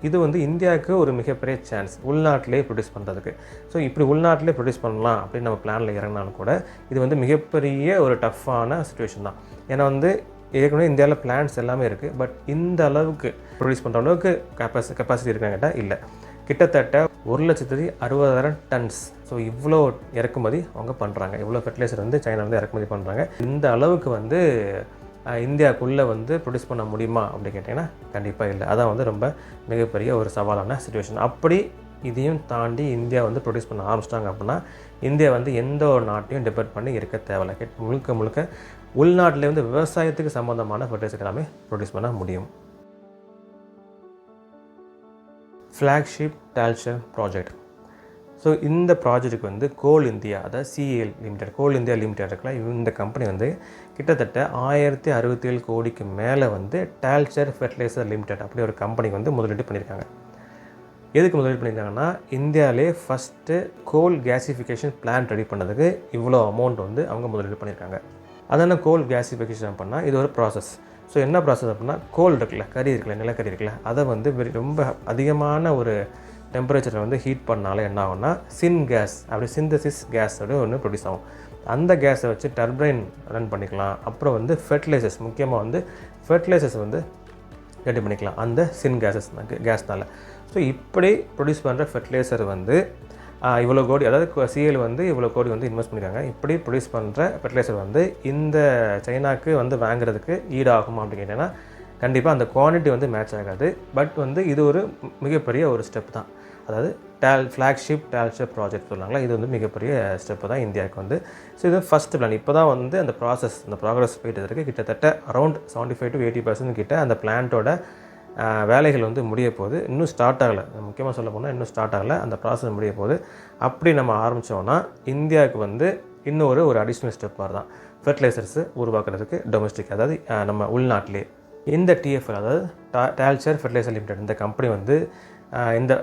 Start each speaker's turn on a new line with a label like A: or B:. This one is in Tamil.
A: இது வந்து இந்தியாவுக்கு ஒரு மிகப்பெரிய சான்ஸ் உள்நாட்டிலே ப்ரொடியூஸ் பண்ணுறதுக்கு. ஸோ இப்படி உள்நாட்டிலே ப்ரொடியூஸ் பண்ணலாம் அப்படின்னு நம்ம பிளானில் இறங்கினாலும் கூட இது வந்து மிகப்பெரிய ஒரு டஃப்பான சுச்சுவேஷன் தான். ஏன்னா வந்து ஏற்கனவே இந்தியாவில் பிளான்ஸ் எல்லாமே இருக்குது. பட் இந்த அளவுக்கு ப்ரொடியூஸ் பண்ணுற அளவுக்கு கெப்பாசிட்டி இருக்காங்கிட்ட இல்லை. கிட்டத்தட்ட 1,60,000 டன்ஸ். ஸோ இவ்வளோ இறக்குமதி அவங்க பண்ணுறாங்க. இவ்வளோ ஃபெர்டிலைசர் வந்து சைனாலேருந்து இறக்குமதி பண்ணுறாங்க. இந்த அளவுக்கு வந்து இந்தியாவுக்குள்ளே வந்து ப்ரொடியூஸ் பண்ண முடியுமா அப்படின்னு கேட்டிங்கன்னா கண்டிப்பாக இல்லை. அதான் வந்து ரொம்ப மிகப்பெரிய ஒரு சவாலான சுச்சுவேஷன். அப்படி இதையும் தாண்டி இந்தியா வந்து ப்ரொடியூஸ் பண்ண ஆரம்பிச்சிட்டாங்க அப்படின்னா இந்தியா வந்து எந்த ஒரு நாட்டையும் டிபெண்ட் பண்ணி இருக்க தேவையில்லை. முழுக்க உள்நாட்டிலே வந்து விவசாயத்துக்கு சம்மந்தமான ஃபெர்டிலைசர் எல்லாமே ப்ரொடியூஸ் பண்ண முடியும். Flagship டால்ஷர் project. ஸோ இந்த ப்ராஜெக்ட்டுக்கு வந்து கோல் இந்தியா, அதாவது சிஏஎல் லிமிடெட், கோல் இந்தியா லிமிடெட் இருக்குல்ல, இந்த கம்பெனி வந்து கிட்டத்தட்ட 1067 கோடிக்கு மேலே வந்து டால்ஷர் ஃபெர்டிலைசர் லிமிடெட் அப்படி ஒரு கம்பெனிக்கு வந்து முதலீடு பண்ணியிருக்காங்க. எதுக்கு முதலீடு பண்ணியிருக்காங்கன்னா இந்தியாவிலே ஃபஸ்ட்டு கோல் கேசிஃபிகேஷன் பிளான்ட் ரெடி பண்ணதுக்கு இவ்வளோ அமௌண்ட் வந்து அவங்க முதலீடு பண்ணியிருக்காங்க. அதனால் கோல் கேசிஃபிகேஷன் பண்ணால் இது ஒரு ப்ராசஸ். ஸோ என்ன ப்ராசஸ் அப்படின்னா கோல் இருக்குல்ல, கறி இருக்குல்ல, நிலக்கரி இருக்குல்ல, அதை வந்து ரொம்ப அதிகமான ஒரு டெம்பரேச்சரை வந்து ஹீட் பண்ணாலே என்ன ஆகும்னா சின்கேஸ், அப்படி சிந்தசிஸ் கேஸ் ஒன்று ப்ரொடியூஸ் ஆகும். அந்த கேஸை வச்சு டர்பைன் ரன் பண்ணிக்கலாம். அப்புறம் வந்து ஃபெர்டிலைசர்ஸ், முக்கியமாக வந்து ஃபெர்டிலைசர்ஸ் வந்து ரெடி பண்ணிக்கலாம் அந்த கேஸ்னால். ஸோ இப்படி ப்ரொடியூஸ் பண்ணுற ஃபெர்டிலைசர் வந்து இவ்வளோ கோடி, அதாவது சிஎல் வந்து இவ்வளோ கோடி வந்து இன்வெஸ்ட் பண்ணியிருக்காங்க. இப்படி ப்ரொடியூஸ் பண்ணுற ஃபெர்டிலைசர் வந்து இந்த சைனாக்கு வந்து வாங்குறதுக்கு ஈடாகும் அப்படின்னு கேட்டிங்கன்னா கண்டிப்பாக அந்த குவான்டிட்டி வந்து மேட்ச் ஆகாது. பட் வந்து இது ஒரு மிகப்பெரிய ஒரு ஸ்டெப் தான். அதாவது ஃப்ளாக்ஷிப் டால்ஷர் ப்ராஜெக்ட் சொல்லுவாங்களா, இது வந்து மிகப்பெரிய ஸ்டெப்பு தான் இந்தியாவுக்கு வந்து. ஸோ இது ஃபஸ்ட் பிளான். இப்போ தான் வந்து அந்த ப்ராக்ரஸ் போயிட்டு இருக்குது. கிட்டத்தட்ட அரௌண்ட் 75 to 80% கிட்ட அந்த பிளான்ட்டோட வேலைகள் வந்து முடிய போகுது. இன்னும் ஸ்டார்ட் ஆகலை. முக்கியமாக சொல்ல போனால் இன்னும் ஸ்டார்ட் ஆகலை. அந்த ப்ராசஸ் முடிய போகுது. அப்படி நம்ம ஆரம்பித்தோன்னா இந்தியாவுக்கு வந்து இன்னொரு அடிஷ்னல் ஸ்டெப் மாதிரி தான் ஃபெர்டிலைசர்ஸு உருவாக்குறதுக்கு டொமஸ்டிக், அதாவது நம்ம உள்நாட்டிலே. இந்த டிஎஃப்எல், அதாவது டால்ஷர் ஃபெர்டிலைசர் லிமிடெட், இந்த கம்பெனி வந்து இந்த